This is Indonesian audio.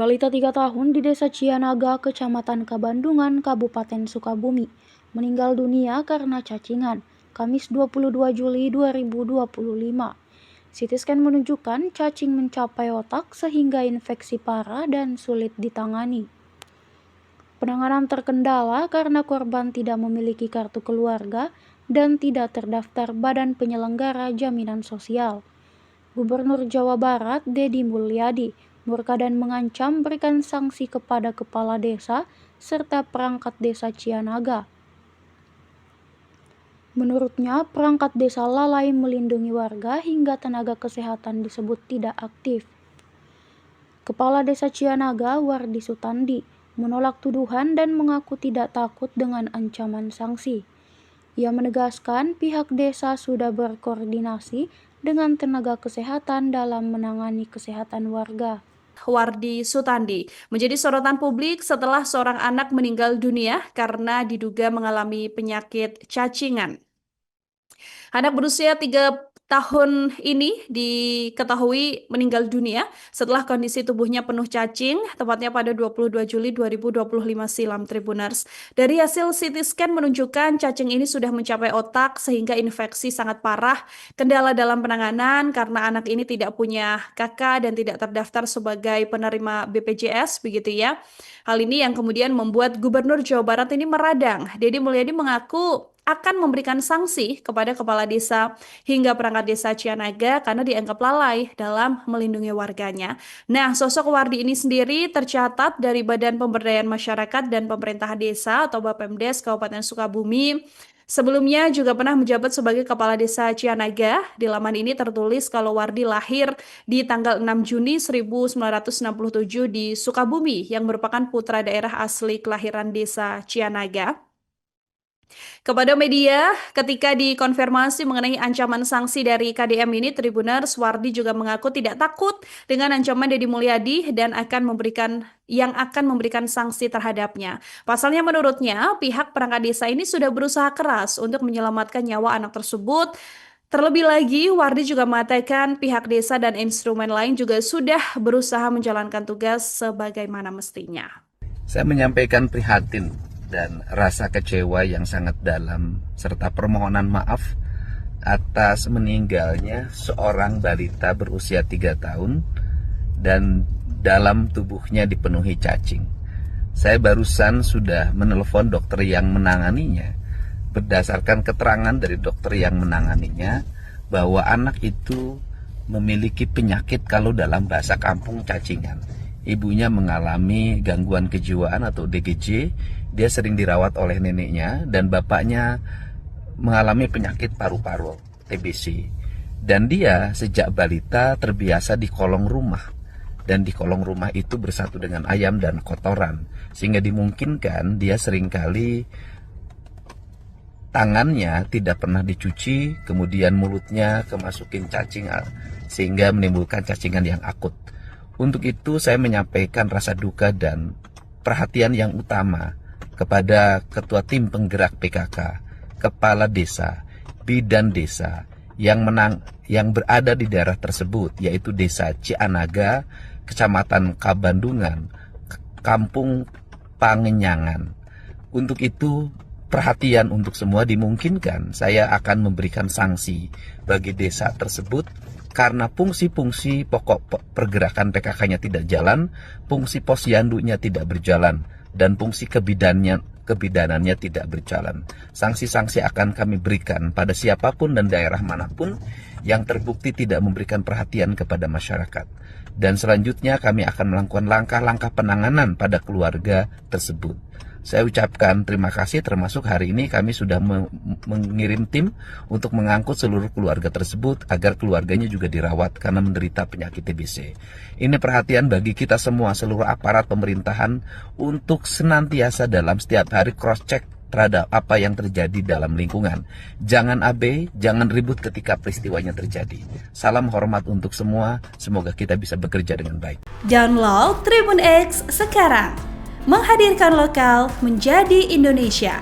Balita 3 tahun di Desa Cianaga, Kecamatan Kabandungan, Kabupaten Sukabumi, meninggal dunia karena cacingan, Kamis 22 Juli 2025. CT scan menunjukkan cacing mencapai otak sehingga infeksi parah dan sulit ditangani. Penanganan terkendala karena korban tidak memiliki kartu keluarga dan tidak terdaftar Badan Penyelenggara Jaminan Sosial. Gubernur Jawa Barat, Deddy Mulyadi, murka dan mengancam berikan sanksi kepada kepala desa serta perangkat desa Cianaga. Menurutnya, perangkat desa lalai melindungi warga hingga tenaga kesehatan disebut tidak aktif. Kepala Desa Cianaga, Wardi Sutandi, menolak tuduhan dan mengaku tidak takut dengan ancaman sanksi. Ia menegaskan pihak desa sudah berkoordinasi dengan tenaga kesehatan dalam menangani kesehatan warga. Wardi Sutandi menjadi sorotan publik setelah seorang anak meninggal dunia karena diduga mengalami penyakit cacingan. Anak berusia 3 tahun ini diketahui meninggal dunia setelah kondisi tubuhnya penuh cacing, tepatnya pada 22 Juli 2025 silam, Tribuners. Dari hasil CT scan menunjukkan cacing ini sudah mencapai otak sehingga infeksi sangat parah. Kendala dalam penanganan karena anak ini tidak punya kakak dan tidak terdaftar sebagai penerima BPJS, begitu ya. Hal ini yang kemudian membuat Gubernur Jawa Barat ini meradang. Deddy Mulyadi mengaku akan memberikan sanksi kepada kepala desa hingga perangkat desa Cianaga karena dianggap lalai dalam melindungi warganya. Nah, sosok Wardi ini sendiri tercatat dari Badan Pemberdayaan Masyarakat dan Pemerintah Desa atau Bapemdes Kabupaten Sukabumi. Sebelumnya juga pernah menjabat sebagai Kepala Desa Cianaga. Di laman ini tertulis kalau Wardi lahir di tanggal 6 Juni 1967 di Sukabumi yang merupakan putra daerah asli kelahiran Desa Cianaga. Kepada media, ketika dikonfirmasi mengenai ancaman sanksi dari KDM ini, Tribuners, Wardi juga mengaku tidak takut dengan ancaman Deddy Mulyadi dan akan memberikan sanksi terhadapnya. Pasalnya menurutnya, pihak perangkat desa ini sudah berusaha keras untuk menyelamatkan nyawa anak tersebut. Terlebih lagi, Wardi juga mengatakan pihak desa dan instrumen lain juga sudah berusaha menjalankan tugas sebagaimana mestinya. Saya menyampaikan prihatin dan rasa kecewa yang sangat dalam serta permohonan maaf atas meninggalnya seorang balita berusia 3 tahun dan dalam tubuhnya dipenuhi cacing. Saya barusan sudah menelpon dokter yang menanganinya. Berdasarkan keterangan dari dokter yang menanganinya bahwa anak itu memiliki penyakit, kalau dalam bahasa kampung, cacingan. Ibunya mengalami gangguan kejiwaan atau DGJ. Dia sering dirawat oleh neneknya dan bapaknya mengalami penyakit paru-paru TBC. Dan dia sejak balita terbiasa di kolong rumah. Dan di kolong rumah itu bersatu dengan ayam dan kotoran. Sehingga dimungkinkan dia seringkali tangannya tidak pernah dicuci, kemudian mulutnya kemasukin cacing sehingga menimbulkan cacingan yang akut. Untuk itu saya menyampaikan rasa duka dan perhatian yang utama kepada Ketua Tim Penggerak PKK, Kepala Desa, Bidan Desa yang berada di daerah tersebut, yaitu Desa Cianaga, Kecamatan Kabandungan, Kampung Pangenyangan. Untuk itu perhatian untuk semua, dimungkinkan saya akan memberikan sanksi bagi desa tersebut karena fungsi-fungsi pokok pergerakan PKK-nya tidak jalan, fungsi posyandunya tidak berjalan, dan fungsi kebidanannya tidak berjalan. Sanksi-sanksi akan kami berikan pada siapapun dan daerah manapun yang terbukti tidak memberikan perhatian kepada masyarakat. Dan selanjutnya kami akan melakukan langkah-langkah penanganan pada keluarga tersebut. Saya ucapkan terima kasih, termasuk hari ini kami sudah mengirim tim untuk mengangkut seluruh keluarga tersebut agar keluarganya juga dirawat karena menderita penyakit TBC. Ini perhatian bagi kita semua, seluruh aparat pemerintahan, untuk senantiasa dalam setiap hari cross-check terhadap apa yang terjadi dalam lingkungan. Jangan abai, jangan ribut ketika peristiwanya terjadi. Salam hormat untuk semua, semoga kita bisa bekerja dengan baik. Download Tribun X sekarang. Menghadirkan lokal menjadi Indonesia.